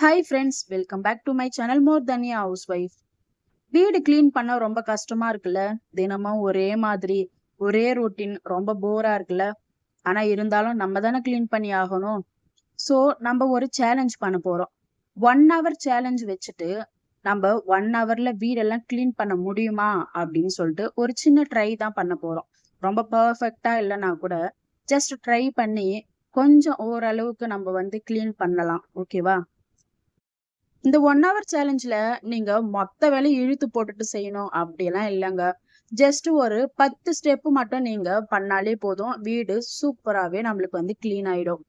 Hi friends, welcome back to my channel மோர் Dhanya housewife. வீடு clean பண்ண ரொம்ப கஷ்டமா இருக்குல்ல. தினமும் ஒரே மாதிரி ஒரே ரொட்டீன் ரொம்ப போரா இருக்குல்ல. ஆனா இருந்தாலும் நம்ம தானே கிளீன் பண்ணி ஆகணும். ஸோ நம்ம ஒரு சேலஞ்ச் பண்ண போறோம். 1 hour சேலஞ்ச் வச்சுட்டு நம்ம 1 hourல வீடெல்லாம் கிளீன் பண்ண முடியுமா அப்படின்னு சொல்லிட்டு ஒரு சின்ன ட்ரை தான் பண்ண போறோம். ரொம்ப பர்ஃபெக்டா இல்லைன்னா கூட ஜஸ்ட் ட்ரை பண்ணி கொஞ்சம் ஓரளவுக்கு நம்ம வந்து கிளீன் பண்ணலாம். ஓகேவா? இந்த 1 hour சேலஞ்ச்ல நீங்க மொத்த வேலையும் இழுத்து போட்டுட்டு செய்யணும் அப்படியெல்லாம் இல்லைங்க. ஜஸ்ட் ஒரு 10 ஸ்டெப் மட்டும் நீங்க பண்ணாலே போதும். வீடு சூப்பராவே நம்மளுக்கு வந்து கிளீன் ஆயிடும்.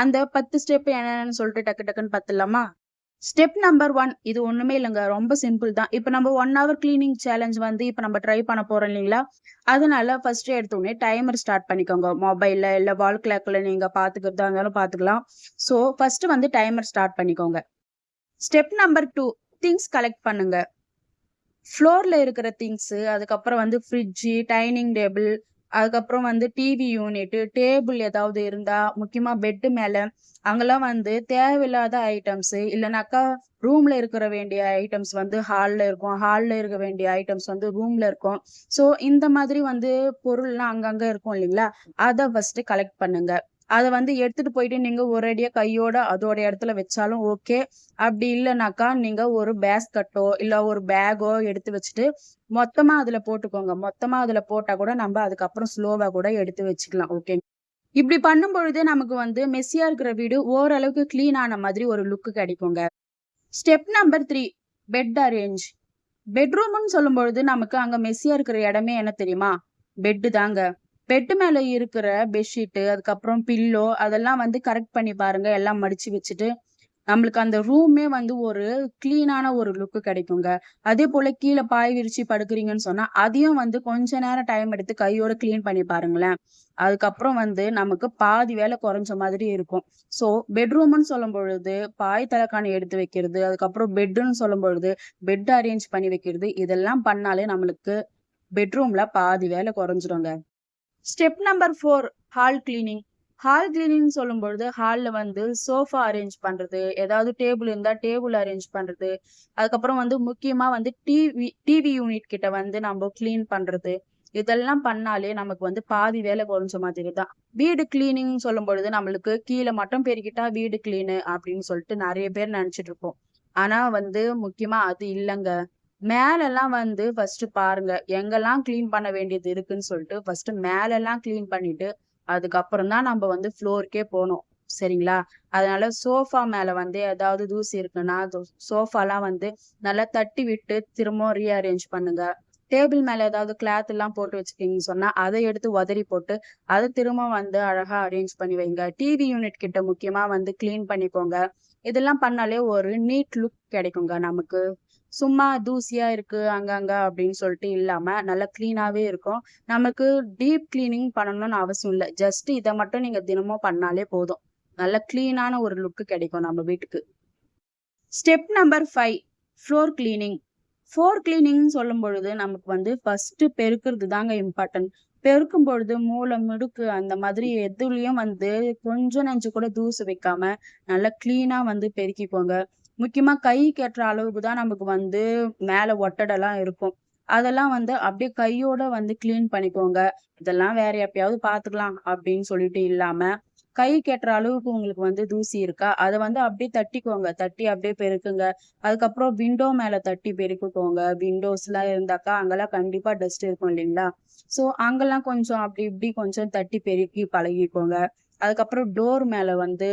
அந்த 10 ஸ்டெப் என்னன்னு சொல்லிட்டு டக்கு டக்குன்னு பார்த்துடலாமா? ஸ்டெப் நம்பர் 1 இது ஒண்ணுமே இல்லைங்க. ரொம்ப சிம்பிள் தான். இப்ப நம்ம 1 hour கிளீனிங் சேலஞ்ச் வந்து இப்ப நம்ம ட்ரை பண்ண போறோம் இல்லைங்களா? அதனால ஃபர்ஸ்ட் எடுத்தோடனே டைமர் ஸ்டார்ட் பண்ணிக்கோங்க. மொபைல்ல இல்ல வால் கிளாக்ல நீங்க பாத்துக்கிறதா இருந்தாலும் பாத்துக்கலாம். ஸோ ஃபர்ஸ்ட் வந்து டைமர் ஸ்டார்ட் பண்ணிக்கோங்க. ஸ்டெப் நம்பர் 2 திங்ஸ் கலெக்ட் பண்ணுங்க. ஃப்ளோர்ல இருக்கிற திங்ஸ், அதுக்கப்புறம் வந்து ஃப்ரிட்ஜு, டைனிங் டேபிள், அதுக்கப்புறம் வந்து டிவி யூனிட், டேபிள் ஏதாவது இருந்தா, முக்கியமா பெட் மேல அங்கெல்லாம் வந்து தேவையில்லாத ஐட்டம்ஸ் இல்லைனாக்கா ரூம்ல இருக்கிற வேண்டிய ஐட்டம்ஸ் வந்து ஹால்ல இருக்கும். ஹால்ல இருக்க வேண்டிய ஐட்டம்ஸ் வந்து ரூம்ல இருக்கும். ஸோ இந்த மாதிரி வந்து பொருள்லாம் அங்கங்க இருக்கும் இல்லைங்களா? அதை ஃபர்ஸ்ட் கலெக்ட் பண்ணுங்க. அத வந்து எடுத்துட்டு போயிட்டு நீங்க ஒரேடியா கையோட அதோட இடத்துல வச்சாலும் ஓகே. அப்படி இல்லைனாக்கா நீங்க ஒரு பேஸ்கட்டோ இல்ல ஒரு பேக்கோ எடுத்து வச்சுட்டு மொத்தமா அதுல போட்டுக்கோங்க. மொத்தமா அதுல போட்டா கூட நம்ம அதுக்கப்புறம் ஸ்லோவா கூட எடுத்து வச்சுக்கலாம். ஓகே. இப்படி பண்ணும் பொழுது நமக்கு வந்து மெஸ்ஸியா இருக்கிற வீடு ஓரளவுக்கு கிளீன் ஆன மாதிரி ஒரு லுக் கிடைக்குங்க. Step number 3 bed arrange. பெட்ரூம்னு சொல்லும் பொழுது நமக்கு அங்க மெஸ்ஸியா இருக்கிற இடமே என்ன தெரியுமா? பெட்டு தாங்க. பெட்டு மேல இருக்கிற பெட்ஷீட்டு, அதுக்கப்புறம் பில்லோ அதெல்லாம் வந்து கரெக்ட் பண்ணி பாருங்க. எல்லாம் மடிச்சு வச்சுட்டு நம்மளுக்கு அந்த ரூமே வந்து ஒரு கிளீனான ஒரு லுக் கிடைக்குங்க. அதே போல கீழ பாய் விரிச்சு படுக்கிறீங்கன்னு சொன்னா, அதையும் வந்து கொஞ்ச நேரம் டைம் எடுத்து கையோட கிளீன் பண்ணி பாருங்களேன். அதுக்கப்புறம் வந்து நமக்கு பாதி வேலை குறைஞ்ச மாதிரி இருக்கும். ஸோ பெட்ரூம்னு சொல்லும் பொழுது, பாய் தலகாணி எடுத்து வைக்கிறது, அதுக்கப்புறம் பெட்டுன்னு சொல்லும் பொழுது, பெட் அரேஞ்ச் பண்ணி வைக்கிறது, இதெல்லாம் பண்ணாலே நம்மளுக்கு பெட்ரூம்ல பாதி வேலை குறைஞ்சிருங்க. Step number 4 hall cleaning. Hall cleaning சொல்லும் பொழுது ஹால்ல வந்து சோஃபா அரேஞ்ச் பண்றது, ஏதாவது டேபிள் இருந்தா டேபிள் அரேஞ்ச் பண்றது, அதுக்கப்புறம் வந்து முக்கியமா வந்து டிவி யூனிட் கிட்ட வந்து நம்ம கிளீன் பண்றது, இதெல்லாம் பண்ணாலே நமக்கு வந்து பாதி வேலை குறைஞ்ச மாதிரி தான். வீடு கிளீனிங் சொல்லும் பொழுது நம்மளுக்கு கீழே மட்டும் பெருக்கிட்டா வீடு கிளீனு அப்படின்னு சொல்லிட்டு நிறைய பேர் நினைச்சிட்டு இருப்போம். ஆனா வந்து முக்கியமா அது இல்லைங்க. மேலெல்லாம் வந்து ஃபர்ஸ்ட் பாருங்க. எங்கெல்லாம் கிளீன் பண்ண வேண்டியது இருக்குன்னு சொல்லிட்டு ஃபர்ஸ்ட் மேலெல்லாம் கிளீன் பண்ணிட்டு, அதுக்கப்புறம் தான் நம்ம வந்து ஃப்ளோருக்கே போணும். சரிங்களா? அதனால சோஃபா மேல வந்து ஏதாவது தூசி இருக்குன்னா, சோஃபாலாம் வந்து நல்லா தட்டி விட்டு திரும்பவும் ரீஅரேஞ்ச் பண்ணுங்க. டேபிள் மேல ஏதாவது கிளாத் எல்லாம் போட்டு வச்சிருக்கீங்கன்னு சொன்னா, அதை எடுத்து உதறி போட்டு, அதை திரும்ப வந்து அழகா அரேஞ்ச் பண்ணி வைங்க. டிவி யூனிட் கிட்ட முக்கியமா வந்து கிளீன் பண்ணிக்கோங்க. இதெல்லாம் பண்ணாலே ஒரு நீட் லுக் கிடைக்குங்க நமக்கு. சும்மா தூசியா இருக்கு அங்கங்க அப்படின்னு சொல்லிட்டு இல்லாம நல்லா கிளீனாவே இருக்கும். நமக்கு டீப் கிளீனிங் பண்ணணும்னு அவசியம் இல்ல. ஜஸ்ட் இத மட்டும் நீங்க தினமும் பண்ணாலே போதும். நல்ல கிளீனான ஒரு லுக் கிடைக்கும் நம்ம வீட்டுக்கு. Step number 5 floor cleaning. Floor cleaning சொல்லும் பொழுது நமக்கு வந்து ஃபர்ஸ்ட் பெருக்குறது தாங்க இம்பார்ட்டன்ட். பெருக்கும் பொழுது மூளை முடுக்கு அந்த மாதிரி எதுலயும் வந்து கொஞ்சம் நெஞ்சு கூட தூசு வைக்காம நல்லா கிளீனா வந்து பெருக்கிக்கோங்க. முக்கியமா கை கெட்டுற அளவுக்கு தான் நமக்கு வந்து மேல ஒட்டடெல்லாம் இருக்கும். அதெல்லாம் வந்து அப்படியே கையோட வந்து கிளீன் பண்ணிக்கோங்க. இதெல்லாம் வேற எப்பயாவது பாத்துக்கலாம் அப்படின்னு சொல்லிட்டு இல்லாம, கை கெட்டுற அளவுக்கு உங்களுக்கு வந்து தூசி இருக்கா? அத வந்து அப்படியே தட்டிக்கோங்க. தட்டி அப்படியே பெருக்குங்க. அதுக்கப்புறம் விண்டோ மேல தட்டி பெருக்கிக்கோங்க. விண்டோஸ்லாம் இருந்தாக்கா அங்கெல்லாம் கண்டிப்பா டஸ்ட் இருக்கும் இல்லைங்களா? ஸோ அங்கெல்லாம் கொஞ்சம் அப்படி இப்படி கொஞ்சம் தட்டி பெருக்கி பழகிக்கோங்க. அதுக்கப்புறம் டோர் மேல வந்து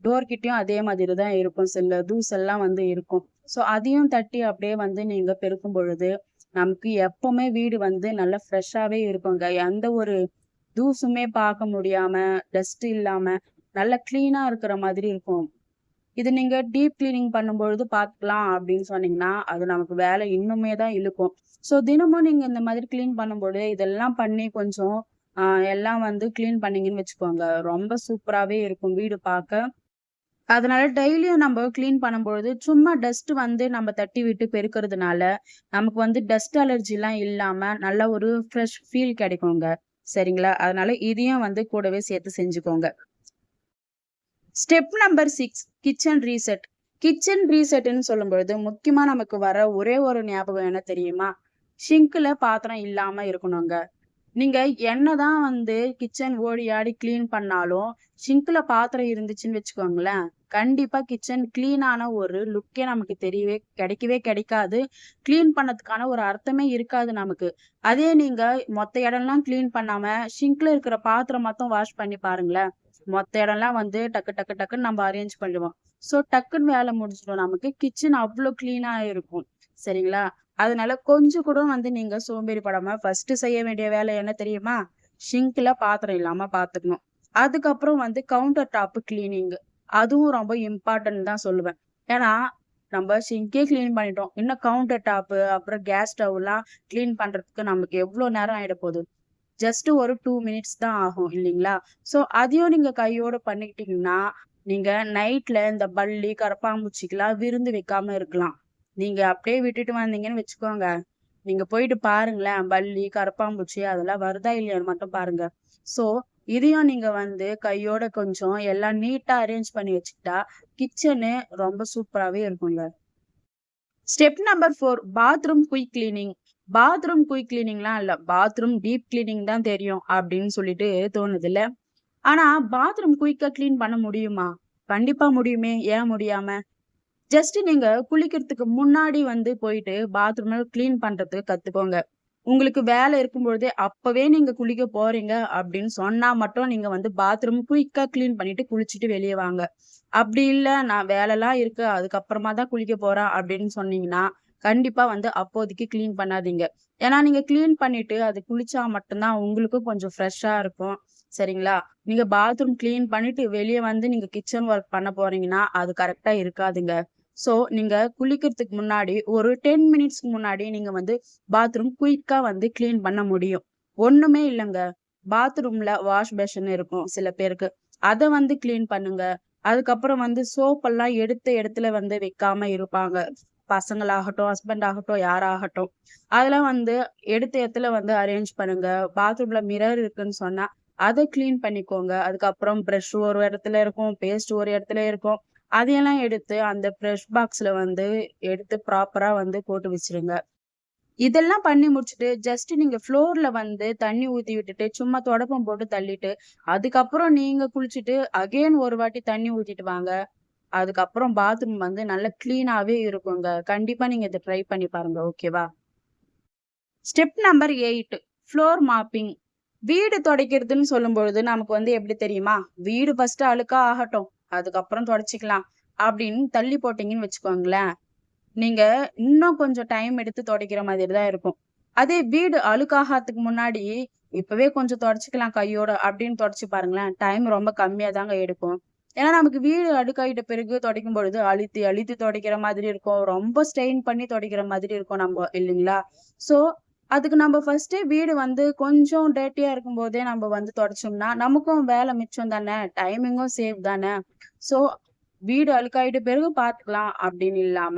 டோர் கிட்டயும் அதே மாதிரி தான் இருக்கும். சில தூசெல்லாம் வந்து இருக்கும். ஸோ அதையும் தட்டி அப்படியே வந்து நீங்க பெருக்கும் பொழுது, நமக்கு எப்பவுமே வீடு வந்து நல்லா ஃப்ரெஷ்ஷாவே இருக்குங்க. எந்த ஒரு தூசுமே பார்க்க முடியாம, டஸ்ட் இல்லாம, நல்லா கிளீனா இருக்கிற மாதிரி இருக்கும். இது நீங்க டீப் கிளீனிங் பண்ணும்பொழுது பார்க்கலாம் அப்படின்னு சொன்னீங்கன்னா, அது நமக்கு வேலை இன்னுமே தான் இழுக்கும். ஸோ தினமும் நீங்க இந்த மாதிரி கிளீன் பண்ணும்போது, இதெல்லாம் பண்ணி கொஞ்சம் அ எல்லாம் வந்து கிளீன் பண்ணீங்கன்னு வச்சுக்கோங்க, ரொம்ப சூப்பராவே இருக்கும் வீடு பார்க்க. அதனால டெய்லியும் நம்ம கிளீன் பண்ணும்பொழுது, சும்மா டஸ்ட் வந்து நம்ம தட்டி விட்டு பெருக்குறதுனால, நமக்கு வந்து டஸ்ட் அலர்ஜிலாம் இல்லாம நல்ல ஒரு ஃப்ரெஷ் ஃபீல் கிடைக்குங்க. சரிங்களா? அதனால இதையும் வந்து கூடவே சேர்த்து செஞ்சுக்கோங்க. Step number 6 kitchen reset. Kitchen ரீசெட்ன்னு சொல்லும்பொழுது முக்கியமா நமக்கு வர ஒரே ஒரு ஞாபகம் என்ன தெரியுமா? ஷிங்க்ல பாத்திரம் இல்லாம இருக்கணுங்க. நீங்க என்னதான் கிச்சன் ஓடி ஆடி கிளீன் பண்ணாலும், ஷிங்க்ல பாத்திரம் இருந்துச்சுன்னு வச்சுக்கோங்களேன், கண்டிப்பா கிச்சன் கிளீனான ஒரு லுக்கே நமக்கு கிடைக்கவே கிடைக்காது. கிளீன் பண்ணதுக்கான ஒரு அர்த்தமே இருக்காது நமக்கு. அதே நீங்க மொத்த இடம்லாம் கிளீன் பண்ணாம, ஷிங்க்ல இருக்கிற பாத்திரம் மட்டும் வாஷ் பண்ணி பாருங்களேன். மொத்த இடம்லாம் டக்கு டக்கு டக்குன்னு நம்ம அரேஞ்ச் பண்ணிடுவோம். சோ டக்குன்னு வேலை முடிஞ்சிடும் நமக்கு. கிச்சன் அவ்ளோ கிளீனா இருக்கும். சரிங்களா? அதனால கொஞ்சம் கூட நீங்க சோம்பேறி படாம ஃபர்ஸ்ட் செய்ய வேண்டிய வேலை என்ன தெரியுமா? ஷிங்க்ல பாத்திரம் இல்லாம பாத்துக்கணும். அதுக்கப்புறம் கவுண்டர் டாப் கிளீனிங். அதுவும் ரொம்ப இம்பார்ட்டன்ட் தான் சொல்லுவேன். ஏன்னா நம்ம ஷிங்கே கிளீன் பண்ணிட்டோம். இன்னும் கவுண்டர் டாப் அப்புறம் கேஸ் ஸ்டவ் எல்லாம் கிளீன் பண்றதுக்கு நமக்கு எவ்வளவு நேரம் ஆயிட போகுது? ஜஸ்ட் ஒரு 2 மினிட்ஸ் தான் ஆகும் இல்லைங்களா? சோ அதையும் நீங்க கையோட பண்ணிக்கிட்டீங்கன்னா, நீங்க நைட்ல இந்த பல்லி, கரப்பான்பூச்சிக்கெல்லாம் விருந்து வைக்காம இருக்கலாம். நீங்க அப்படியே விட்டுட்டு வந்தீங்கன்னு வச்சுக்கோங்க, நீங்க போயிட்டு பாருங்களேன், பல்லி, கரப்பான்பூச்சி அதெல்லாம் வருதா இல்லையான்னு மட்டும் பாருங்க. சோ இதையும் நீங்க கையோட கொஞ்சம் எல்லாம் நீட்டா அரேஞ்ச் பண்ணி வச்சுக்கிட்டா, கிச்சனு ரொம்ப சூப்பராவே இருக்குங்க. Step number 4 bathroom quick cleaning. Bathroom quick கிளீனிங்லாம் இல்ல. பாத்ரூம் டீப் கிளீனிங் தான் தெரியும் அப்படின்னு சொல்லிட்டு தோணுதுல்ல. ஆனா பாத்ரூம் குயிக்கா கிளீன் பண்ண முடியுமா? கண்டிப்பா முடியுமே. ஏன் முடியாம? ஜஸ்ட் நீங்க குளிக்கிறதுக்கு முன்னாடி போயிட்டு பாத்ரூம் கிளீன் பண்றதுக்கு கத்துக்கோங்க. உங்களுக்கு வேலை இருக்கும்பொழுதே அப்பவே நீங்க குளிக்க போறீங்க அப்படின்னு சொன்னா மட்டும் நீங்க பாத்ரூம் குயிக்கா கிளீன் பண்ணிட்டு குளிச்சுட்டு வெளிய வாங்க. அப்படி இல்ல நான் வேலைலாம் இருக்கு அதுக்கப்புறமா தான் குளிக்க போறேன் அப்படின்னு சொன்னீங்கன்னா, கண்டிப்பா அப்போதைக்கு கிளீன் பண்ணாதீங்க. ஏன்னா நீங்க கிளீன் பண்ணிட்டு அது குளிச்சா மட்டும்தான் உங்களுக்கும் கொஞ்சம் ஃப்ரெஷ்ஷா இருக்கும். சரிங்களா? நீங்க பாத்ரூம் கிளீன் பண்ணிட்டு வெளிய நீங்க கிச்சன் ஒர்க் பண்ண போறீங்கன்னா, அது கரெக்ட்டா இருக்காதுங்க. சோ நீங்க குளிக்கிறதுக்கு முன்னாடி ஒரு 10 மினிட்ஸ்க்கு முன்னாடி நீங்க பாத்ரூம் குயிக்கா கிளீன் பண்ண முடியும். ஒண்ணுமே இல்லங்க. பாத்ரூம்ல வாஷ் பேஷன் இருக்கும் சில பேருக்கு. அத கிளீன் பண்ணுங்க. அதுக்கப்புறம் சோப் எல்லாம் எடுத்த இடத்துல வைக்காம இருப்பாங்க. பசங்களாகட்டும், ஹஸ்பண்ட் ஆகட்டும், யாராகட்டும். அதெல்லாம் எடுத்த இடத்துல அரேஞ்ச் பண்ணுங்க. பாத்ரூம்ல மிரர் இருக்குன்னு சொன்னா, அத கிளீன் பண்ணிக்கோங்க. அதுக்கப்புறம் பிரஷ் ஒரு இடத்துல இருக்கும், பேஸ்ட் ஒரு இடத்துல இருக்கும். அதையெல்லாம் எடுத்து அந்த பிரஷ் பாக்ஸ்ல எடுத்து ப்ராப்பரா போட்டு வச்சிருங்க. இதெல்லாம் பண்ணி முடிச்சுட்டு ஜஸ்ட் நீங்க ஃப்ளோர்ல தண்ணி ஊத்தி விட்டுட்டு சும்மா தொடப்பம் போட்டு தள்ளிட்டு அதுக்கப்புறம் நீங்க குளிச்சுட்டு அகைன் ஒரு வாட்டி தண்ணி ஊத்திட்டு வாங்க. அதுக்கப்புறம் பாத்ரூம் நல்லா கிளீனாவே இருக்குங்க. கண்டிப்பா நீங்க இதை ட்ரை பண்ணி பாருங்க. ஓகேவா? Step number 8 floor mopping. வீடு துடைக்கிறதுன்னு சொல்லும்பொழுது நமக்கு எப்படி தெரியுமா? வீடு ஃபர்ஸ்ட் அழுக்கா ஆகட்டும், அதுக்கப்புறம் துடைச்சிக்கலாம் அப்படின்னு தள்ளி போட்டீங்கன்னு வச்சுக்கோங்களேன், நீங்க இன்னும் கொஞ்சம் டைம் எடுத்து துடைக்கிற மாதிரி தான் இருக்கும். அதே வீடு அழுக்காகறதுக்கு முன்னாடி இப்பவே கொஞ்சம் துடைச்சிக்கலாம் கையோட அப்படின்னு துடைச்சு பாருங்களேன், டைம் ரொம்ப கம்மியா தாங்க எடுக்கும். ஏன்னா நமக்கு வீடு அழுக்காயிட்ட பிறகு துடைக்கும் பொழுது அழுத்தி அழுத்தி துடைக்கிற மாதிரி இருக்கும். ரொம்ப ஸ்ட்ரெயின் பண்ணி துடைக்கிற மாதிரி இருக்கும் நம்ம இல்லைங்களா? சோ அதுக்கு நம்ம ஃபர்ஸ்ட்டே வீடு கொஞ்சம் டர்ட்டியா இருக்கும்போதே நம்ம தொடச்சோம்னா, நமக்கும் வேலை மிச்சம் தானே! டைமிங்கும் சேவ் தானே! சோ, வீடு அழுக்காயிட்ட பிறகு பார்த்துக்கலாம் அப்படின்னு இல்லாம,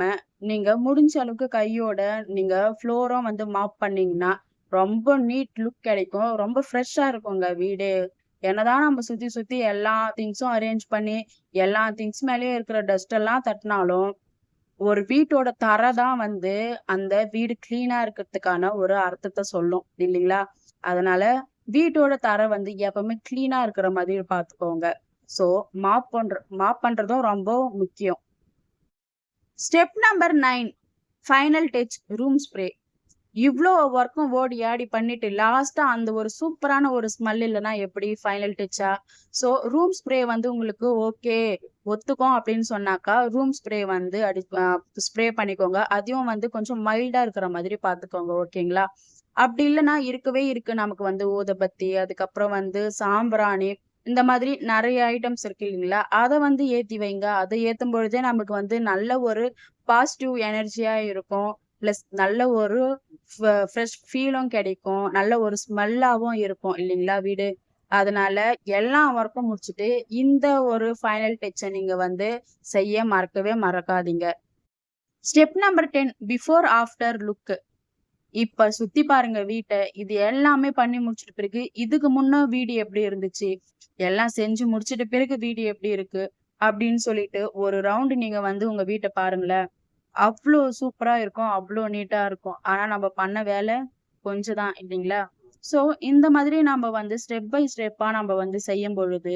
நீங்க முடிஞ்ச அளவுக்கு கையோட நீங்க ஃப்ளோரும் மாப் பண்ணீங்கன்னா, ரொம்ப நீட் லுக் கிடைக்கும். ரொம்ப ஃப்ரெஷ்ஷா இருக்குங்க வீடே. என்னதான் நம்ம சுத்தி சுத்தி எல்லா திங்ஸும் அரேஞ்ச் பண்ணி, எல்லா திங்ஸ் மேலயும் இருக்கிற டஸ்ட் எல்லாம் தட்டுனாலும், ஒரு வீட்டோட தரை தான் அந்த வீடு கிளீனா இருக்கிறதுக்கான ஒரு அர்த்தத்தை சொல்லும் இல்லைங்களா? அதனால வீட்டோட தரை எப்பவுமே கிளீனா இருக்கிற மாதிரி பார்த்துக்கோங்க. சோ மாப் பண்றதும் ரொம்ப முக்கியம். Step number 9 final touch room spray. இவ்ளோ ஒர்க்கும் ஓடி ஆடி பண்ணிட்டு லாஸ்டா அந்த ஒரு சூப்பரான ஒரு ஸ்மெல் இல்லைன்னா எப்படி ஃபைனல் டச்சா? சோ ரூம் ஸ்ப்ரே உங்களுக்கு ஓகே ஒத்துக்கும் அப்படின்னு சொன்னாக்கா ரூம் ஸ்ப்ரே ஸ்ப்ரே பண்ணிக்கோங்க. அதையும் கொஞ்சம் மைல்டா இருக்கிற மாதிரி பாத்துக்கோங்க. ஓகேங்களா? அப்படி இல்லைன்னா இருக்கவே இருக்கு நமக்கு ஊதுபத்தி, அதுக்கப்புறம் சாம்பிராணி, இந்த மாதிரி நிறைய ஐட்டம்ஸ் இருக்கு இல்லைங்களா? அத ஏத்தி வைங்க. அதை ஏத்தும் பொழுதே நமக்கு நல்ல ஒரு பாசிட்டிவ் எனர்ஜியா இருக்கும். பிளஸ் நல்ல ஒரு ஃப்ரெஷ் ஃபீலும் கிடைக்கும். நல்ல ஒரு ஸ்மெல்லாவும் இருக்கும் இல்லைங்களா வீடு? அதனால எல்லா ஒர்க்கும் முடிச்சுட்டு இந்த ஒரு ஃபைனல் டச்ச நீங்க செய்ய மறக்கவே மறக்காதீங்க. Step number 10 before after look. இப்ப சுத்தி பாருங்க வீட்ட. இது எல்லாமே பண்ணி முடிச்சிட்ட பிறகு, இதுக்கு முன்ன வீடு எப்படி இருந்துச்சு? எல்லாம் செஞ்சு முடிச்சிட்ட பிறகு வீடு எப்படி இருக்கு? அப்படின்னு சொல்லிட்டு ஒரு ரவுண்ட் நீங்க வந்து உங்க வீட்ட பாருங்களேன். அவ்ளோ சூப்பரா இருக்கும். அவ்ளோ நீட்டா இருக்கும். ஆனா நம்ம பண்ண வேலை கொஞ்சம் தான் இல்லைங்களா? ஸோ இந்த மாதிரி நாம வந்து ஸ்டெப் பை ஸ்டெப்பா நம்ம வந்து செய்யும் பொழுது,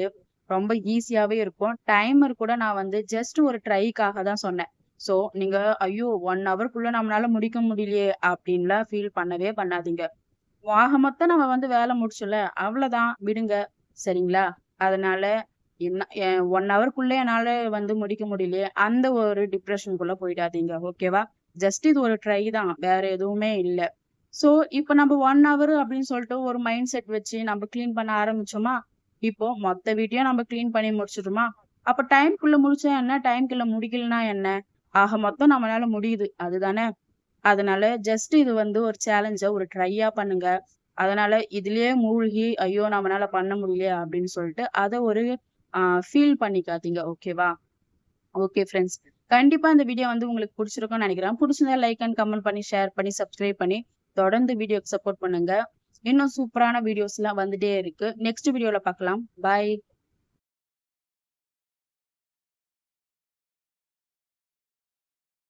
ரொம்ப ஈஸியாவே இருக்கும். டைமர் கூட நான் வந்து ஜஸ்ட் ஒரு ட்ரைக்காக தான் சொன்னேன். ஸோ நீங்க ஐயோ! 1 ஹவர்க்குள்ள நம்மளால முடிக்க முடியலையே அப்டின்லாம் ஃபீல் பண்ணவே பண்ணாதீங்க. ஆக மொத்தம் நம்ம வந்து வேல முடிச்சோம்ல, அவ்வளதான் விடுங்க. சரிங்களா? அதனால என்ன 1 ஹவர்க்குள்ள என்னால வந்து முடிக்க முடியலையே, அந்த ஒரு டிப்ரஷனுக்குள்ள போயிடாதீங்க. ஓகேவா? ஜஸ்ட் இது ஒரு ட்ரை தான். வேற எதுவுமே இல்ல. ஸோ, இப்ப நம்ம 1 ஹவர் அப்படின்னு சொல்லிட்டு ஒரு மைண்ட் செட் வச்சு நம்ம கிளீன் பண்ண ஆரம்பிச்சோமா, இப்போ மொத்த வீட்டையும் நம்ம கிளீன் பண்ணி முடிச்சுட்டோமா, அப்ப டைம்க்குள்ள முடிச்சா என்ன? டைம்க்குள்ள முடிக்கலன்னா என்ன? ஆக மொத்தம் நம்மளால முடியுது. அதுதானே? அதனால ஜஸ்ட் இது வந்து ஒரு சேலஞ்சா, ஒரு ட்ரையா பண்ணுங்க. அதனால இதுலயே மூழ்கி, ஐயோ! நம்மனால பண்ண முடியலையே அப்படின்னு சொல்லிட்டு, அத ஒரு ஃபீல் பண்ணிக்காதீங்க. ஓகேவா? Okay friends. கண்டிப்பா இந்த வீடியோ வந்து உங்களுக்கு புடிச்சிருக்கும்னு நெனைக்கிறேன். புடிச்சிருந்தா லைக் அண்ட் கமெண்ட் பண்ணி, ஷேர் பண்ணி, சப்ஸ்கிரைப் பண்ணி, தொடர்ந்து வீடியோக்கு சப்போர்ட் பண்ணுங்க. இன்னும் சூப்பரான வீடியோஸ்லாம் வந்துட்டே இருக்கு. நெக்ஸ்ட் வீடியோல பார்க்கலாம். பாய்.